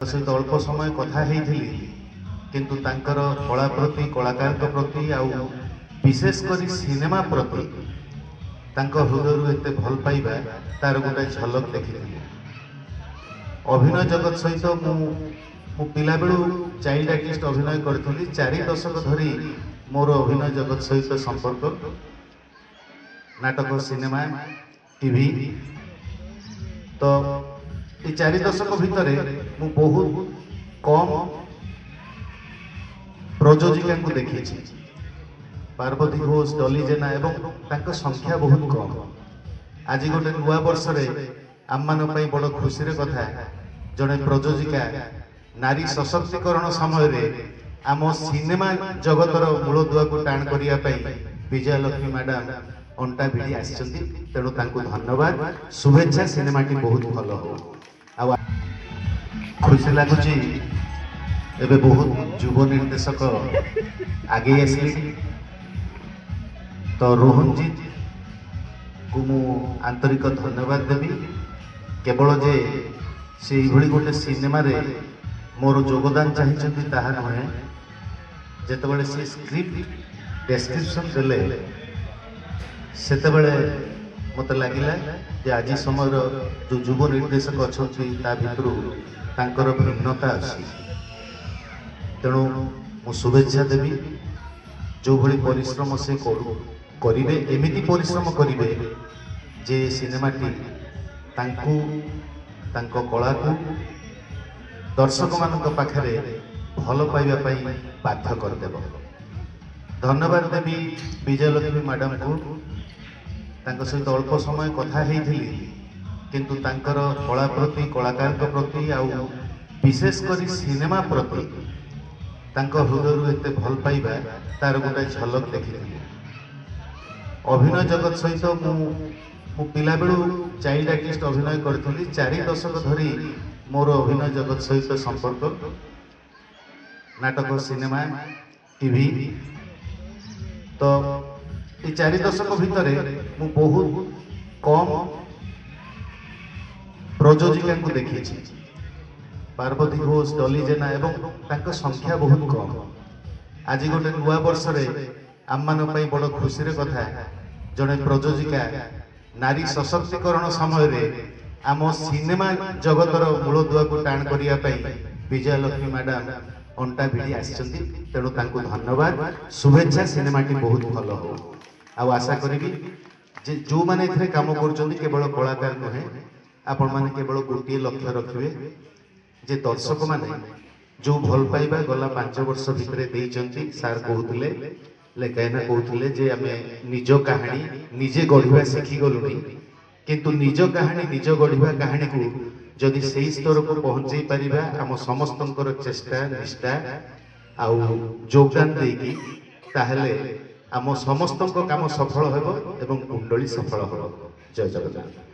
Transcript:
सहित अल्प समय कथा किंतु तांकर कला प्रति कलाकार प्रति आउ विशेषकर सिनेमा प्रति तांको हृदय एते भल पाइबा तार गोटे झलक देखी। अभिनय जगत सहित मु पिला बेलू चाइल्ड आर्टिस्ट अभिनय करी 4 दशक धरी मोर अभिनय जगत सहित संपर्क नाटक सिनेमा टीवी। तो ये 4 दशक भितर मु बहुत कम प्रयोजिका को देखी। पार्वती घोष डॉली जेना एवं तांको संख्या बहुत कम। आज गोटे नुआ वर्ष आम मान बड़ खुशी कथा जड़े प्रयोजिका नारी सशक्तिकरण समय आम सिनेमा जगतर मूलदुआ को टाण करने विजयलक्ष्मी मैडम अंटा भिड़ी आसी। तेणु धन्यवाद शुभेच्छा। सिनेमा टी बहुत भल हो। खुशी लगुच एबे बहुत युव निर्देशक आगे आसले। तो रोहनजीत को मु आंतरिक धन्यवाद देवी। केवल जे से गोटे सिनेमा रे मोर योगदान चाहिए ताहा नुहे। जेतेबेले से स्क्रिप्ट डेस्क्रिप्शन देले सेतेबेले मत लगिला जे आज समय जो युव निर्देशक अच्छा भितर तांकर भिन्नता अच्छी। तेणु मु शुभेच्छा देवी। जो भली परिश्रम से करिवे एमिति परिश्रम करिवे जे सिनेमाटी तांकु तांको कला को दर्शक मानक पाखरे भल पाइबा पई बाध्य करदेव। धन्यवाद देवी विजयलक्ष्मी मैडम को। तांको सहित अल्प समय कथा किंतु तांकर कला प्रति कलाकार प्रति आउ विशेषकर सिनेमा प्रति तांको हृदय एते भल पाइबा तार गोटे झलक देखी। अभिनय जगत सहित मु पिला बेलू चाइल्ड आर्टिस्ट अभिनय करी 4 दशक धरी मोर अभिनय जगत सहित संपर्क नाटक सिनेमा टीवी। तो ये 4 दशक भितर मु बहुत कम प्रयोजिका को देखी। पार्वती घोष डॉली जेना एवं तांको संख्या बहुत कम। आज गोटे नुआ वर्ष आम मान बड़ खुशी कथा जड़े प्रयोजिका नारी सशक्तिकरण समय आम सिनेमा जगतर मूलदुआ को टाण करने विजयलक्ष्मी मैडम अंटा भिड़ी आसी। तेणु धन्यवाद शुभेच्छा। सिनेमा टी बहुत भल हो। आशा करी जे जो मैंने काम कर केवल कलाकार नुहे आपण मैंने केवल गोटे लक्ष्य रखिए जे दर्शक माने जो भल पाइबा गला 5 वर्ष भितर सार कहते लेखाना कहते जे आमे निज कहानी निजे गढ़ा शिखी गलुनी किंतु निज कहानी निज गढ़ा कहानी को जदि से स्तर को पहुंचे पारिबा आम समस्तंकर चेष्टा निष्ठा आउ योगदान देकी ताहले आम समस्तंक काम सफल हेबो एवं कुंडली सफल हेबो। जय जगन्नाथ।